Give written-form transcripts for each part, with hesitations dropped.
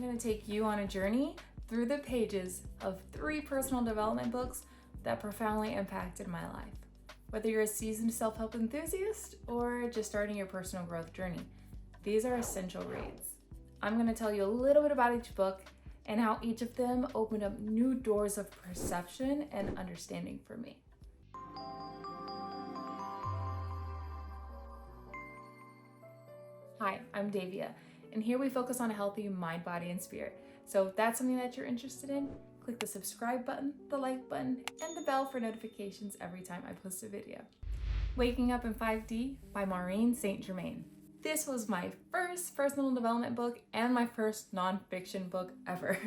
going to take you on a journey through the pages of 3 personal development books that profoundly impacted my life. Whether you're a seasoned self-help enthusiast or just starting your personal growth journey, these are essential reads. I'm going to tell you a little bit about each book and how each of them opened up new doors of perception and understanding for me. Hi, I'm Davia, and here we focus on a healthy mind, body, and spirit. So if that's something that you're interested in, click the subscribe button, the like button, and the bell for notifications every time I post a video. Waking Up in 5D by Maureen St. Germain. This was my first personal development book and my first nonfiction book ever.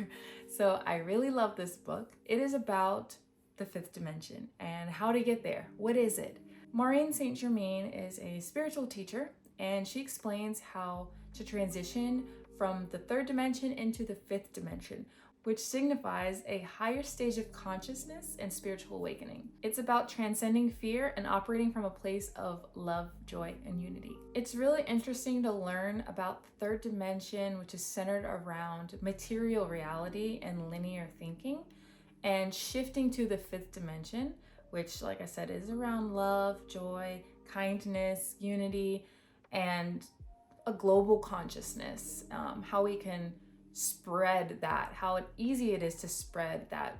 So I really love this book. It is about the 5th dimension and how to get there. What is it? Maureen St. Germain is a spiritual teacher, and she explains how to transition from the 3rd dimension into the 5th dimension, which signifies a higher stage of consciousness and spiritual awakening. It's about transcending fear and operating from a place of love, joy, and unity. It's really interesting to learn about the 3rd dimension, which is centered around material reality and linear thinking, and shifting to the 5th dimension, which, like I said, is around love, joy, kindness, unity, and a global consciousness, how we can spread that, how easy it is to spread that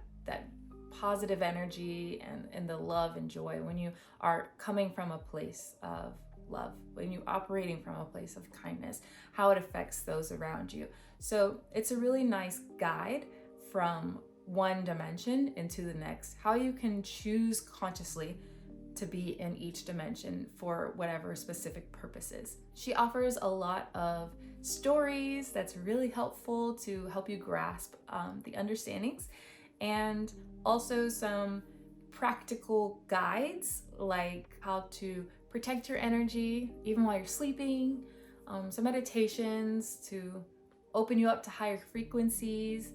positive energy and the love and joy when you are coming from a place of love, when you're operating from a place of kindness, how it affects those around you. So it's a really nice guide from one dimension into the next, how you can choose consciously to be in each dimension for whatever specific purposes. She offers a lot of stories that's really helpful to help you grasp the understandings, and also some practical guides like how to protect your energy even while you're sleeping, some meditations to open you up to higher frequencies,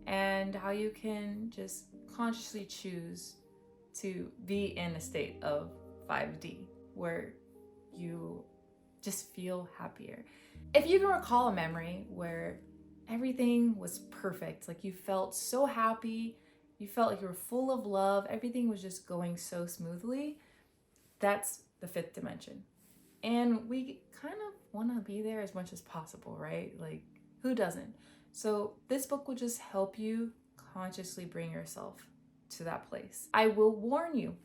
and how you can just consciously choose to be in a state of 5D where you just feel happier. If you can recall a memory where everything was perfect, like you felt so happy, you felt like you were full of love, everything was just going so smoothly, that's the 5th dimension. And we kind of want to be there as much as possible, right? Like, who doesn't? So this book will just help you consciously bring yourself to that place. I will warn you,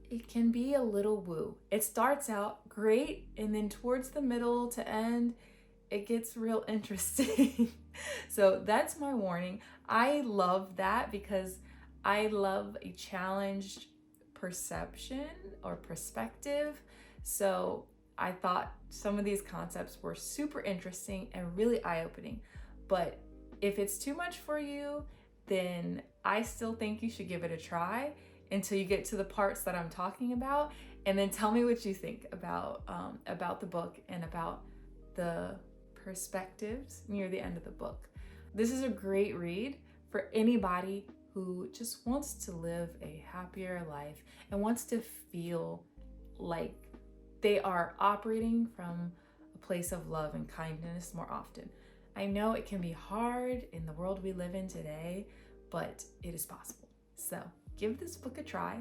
it can be a little woo. It starts out great, and then towards the middle to end, it gets real interesting. So that's my warning. I love that because I love a challenged perception or perspective. So I thought some of these concepts were super interesting and really eye-opening. But if it's too much for you, then I still think you should give it a try until you get to the parts that I'm talking about, and then tell me what you think about the book and about the perspectives near the end of the book. This is a great read for anybody who just wants to live a happier life and wants to feel like they are operating from a place of love and kindness more often. I know it can be hard in the world we live in today, but it is possible. So give this book a try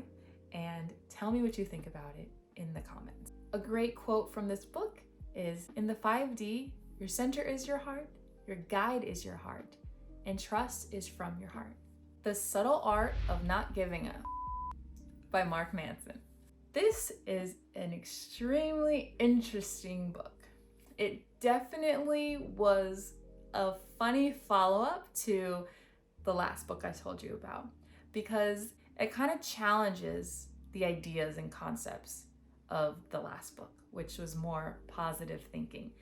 and tell me what you think about it in the comments. A great quote from this book is, "In the 5D, your center is your heart, your guide is your heart, and trust is from your heart. The Subtle Art of Not Giving Up" by Mark Manson. This is an extremely interesting book. It definitely was a funny follow-up to the last book I told you about, because it kind of challenges the ideas and concepts of the last book, which was more positive thinking.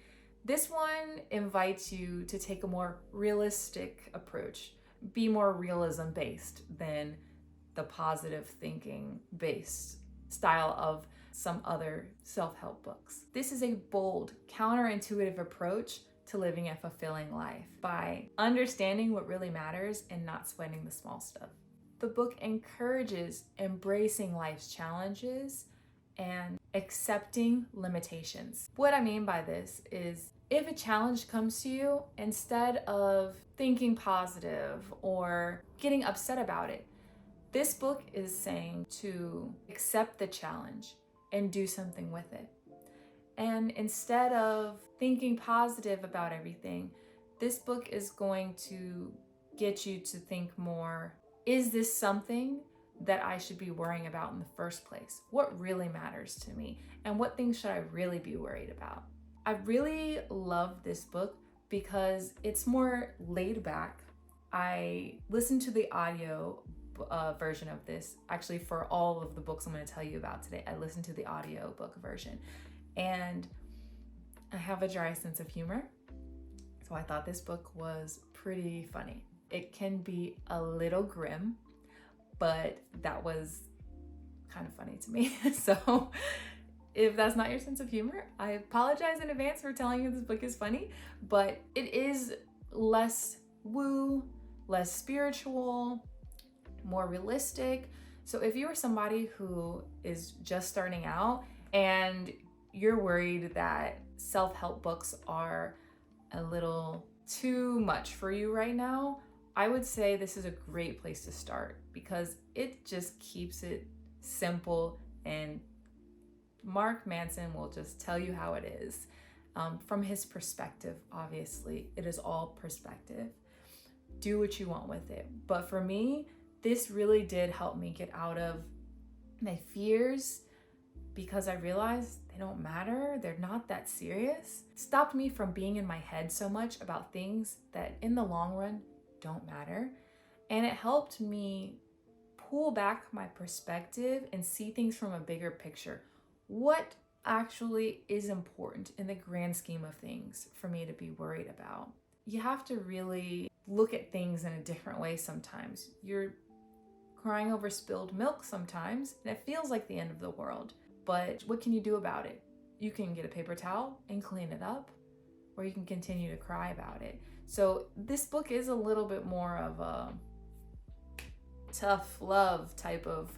This one invites you to take a more realistic approach, be more realism based than the positive thinking based style of some other self-help books. This is a bold, counterintuitive approach to living a fulfilling life by understanding what really matters and not sweating the small stuff. The book encourages embracing life's challenges and accepting limitations. What I mean by this is If a challenge comes to you, instead of thinking positive or getting upset about it, this book is saying to accept the challenge and do something with it. And instead of thinking positive about everything, this book is going to get you to think more, is this something that I should be worrying about in the first place? What really matters to me? And what things should I really be worried about? I really love this book because it's more laid back. I listened to the audio version of this. Actually, for all of the books I'm going to tell you about today, I listened to the audio book version. And I have a dry sense of humor, so I thought this book was pretty funny. It can be a little grim, but that was kind of funny to me. So if that's not your sense of humor, I apologize in advance for telling you this book is funny, but it is less woo, less spiritual, more realistic. So if you are somebody who is just starting out and you're worried that self-help books are a little too much for you right now, I would say this is a great place to start because it just keeps it simple, and Mark Manson will just tell you how it is. From his perspective, obviously, it is all perspective. Do what you want with it. But for me, this really did help me get out of my fears because I realized they don't matter. They're not that serious. It stopped me from being in my head so much about things that in the long run don't matter. And it helped me pull back my perspective and see things from a bigger picture. What actually is important in the grand scheme of things for me to be worried about? You have to really look at things in a different way sometimes. You're crying over spilled milk sometimes, and it feels like the end of the world. But what can you do about it? You can get a paper towel and clean it up, or you can continue to cry about it. So this book is a little bit more of a tough love type of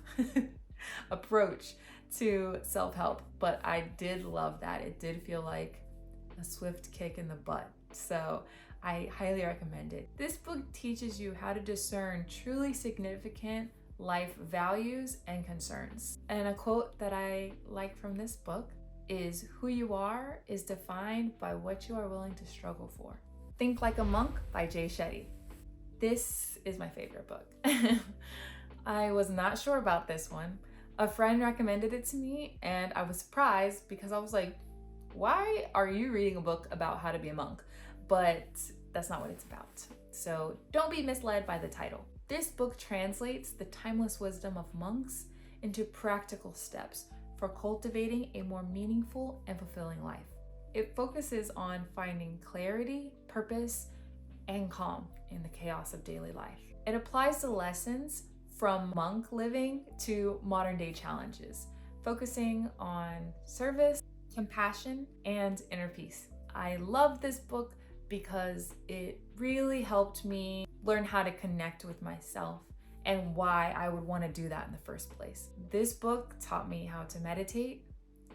approach to self-help, but I did love that. It did feel like a swift kick in the butt. So I highly recommend it. This book teaches you how to discern truly significant life values and concerns. And a quote that I like from this book is, "Who you are is defined by what you are willing to struggle for." Think Like a Monk by Jay Shetty. This is my favorite book. I was not sure about this one. A friend recommended it to me and I was surprised because I was like, why are you reading a book about how to be a monk? But that's not what it's about. So don't be misled by the title. This book translates the timeless wisdom of monks into practical steps for cultivating a more meaningful and fulfilling life. It focuses on finding clarity, purpose, and calm in the chaos of daily life. It applies the lessons from monk living to modern day challenges, focusing on service, compassion, and inner peace. I love this book because it really helped me learn how to connect with myself and why I would want to do that in the first place. This book taught me how to meditate,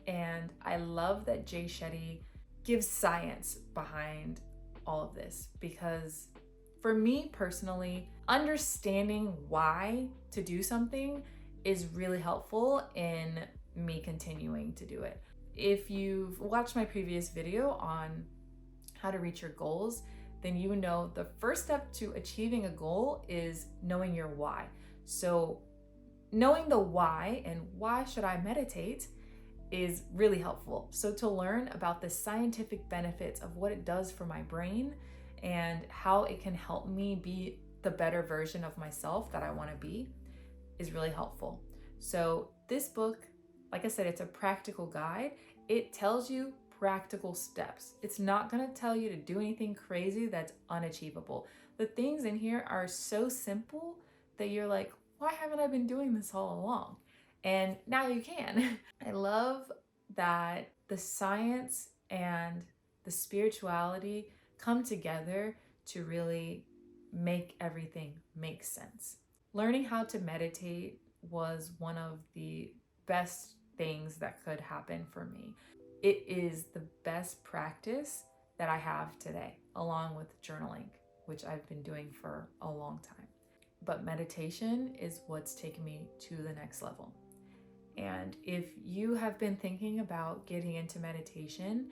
and I love that Jay Shetty gives science behind all of this, because for me personally, understanding why to do something is really helpful in me continuing to do it. If you've watched my previous video on how to reach your goals, then you know the first step to achieving a goal is knowing your why. So knowing the why and why should I meditate is really helpful. So to learn about the scientific benefits of what it does for my brain and how it can help me be the better version of myself that I want to be is really helpful. So this book, like I said, it's a practical guide. It tells you practical steps. It's not going to tell you to do anything crazy that's unachievable. The things in here are so simple that you're like, why haven't I been doing this all along? And now you can. I love that the science and the spirituality come together to really make everything make sense. Learning how to meditate was one of the best things that could happen for me. It is the best practice that I have today, along with journaling, which I've been doing for a long time. But meditation is what's taken me to the next level. And if you have been thinking about getting into meditation,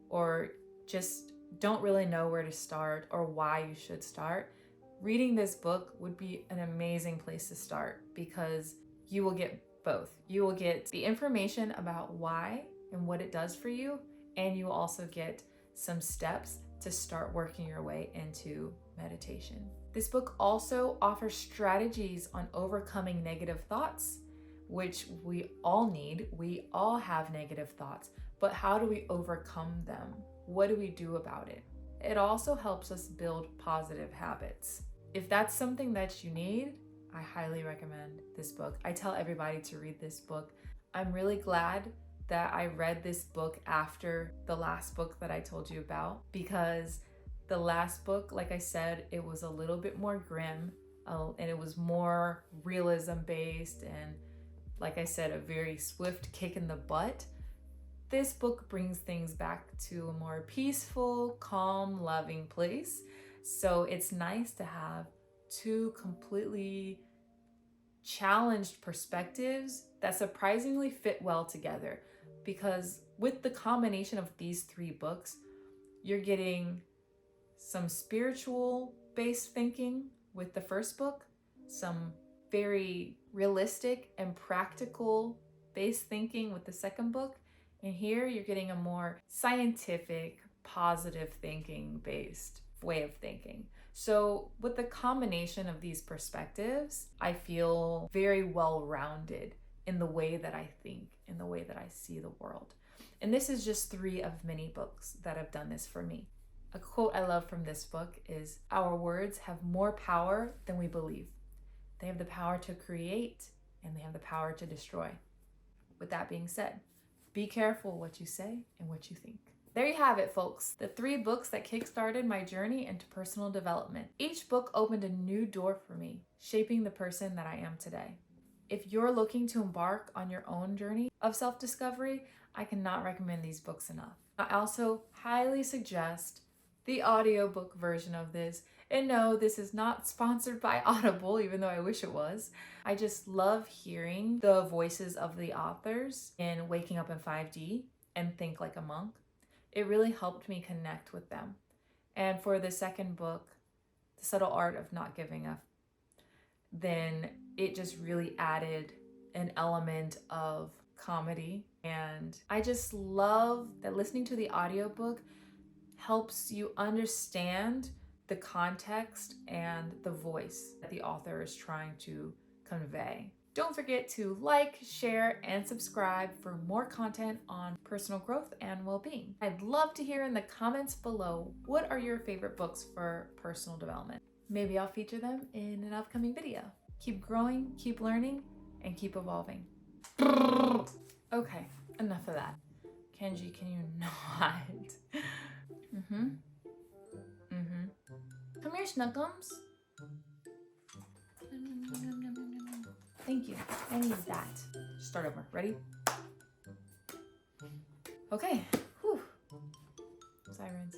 or just don't really know where to start or why you should start, reading this book would be an amazing place to start, because you will get both. You will get the information about why and what it does for you, and you will also get some steps to start working your way into meditation. This book also offers strategies on overcoming negative thoughts, which we all need. We all have negative thoughts, but how do we overcome them? What do we do about it? It also helps us build positive habits. If that's something that you need, I highly recommend this book. I tell everybody to read this book. I'm really glad that I read this book after the last book that I told you about, because the last book, like I said, it was a little bit more grim, and it was more realism based, and like I said, a very swift kick in the butt. This book brings things back to a more peaceful, calm, loving place. So it's nice to have two completely challenged perspectives that surprisingly fit well together, because with the combination of these three books, you're getting some spiritual based thinking with the first book, some very realistic and practical based thinking with the second book, and here you're getting a more scientific, positive thinking based way of thinking. So with the combination of these perspectives, I feel very well-rounded in the way that I think, in the way that I see the world. And this is just 3 of many books that have done this for me. A quote I love from this book is, "Our words have more power than we believe. They have the power to create, and they have the power to destroy." With that being said, be careful what you say and what you think. There you have it, folks. The 3 books that kickstarted my journey into personal development. Each book opened a new door for me, shaping the person that I am today. If you're looking to embark on your own journey of self-discovery, I cannot recommend these books enough. I also highly suggest the audiobook version of this. And no, this is not sponsored by Audible, even though I wish it was. I just love hearing the voices of the authors in Waking Up in 5D and Think Like a Monk. It really helped me connect with them. And for the second book, The Subtle Art of Not Giving Up, then it just really added an element of comedy. And I just love that listening to the audiobook helps you understand the context and the voice that the author is trying to convey. Don't forget to like, share, and subscribe for more content on personal growth and well-being. I'd love to hear in the comments below, what are your favorite books for personal development? Maybe I'll feature them in an upcoming video. Keep growing, keep learning, and keep evolving. Okay, enough of that. Kenji, can you not? Come here, Snuggums. Thank you. I need that. Start over. Ready? Okay. Whew. Sirens.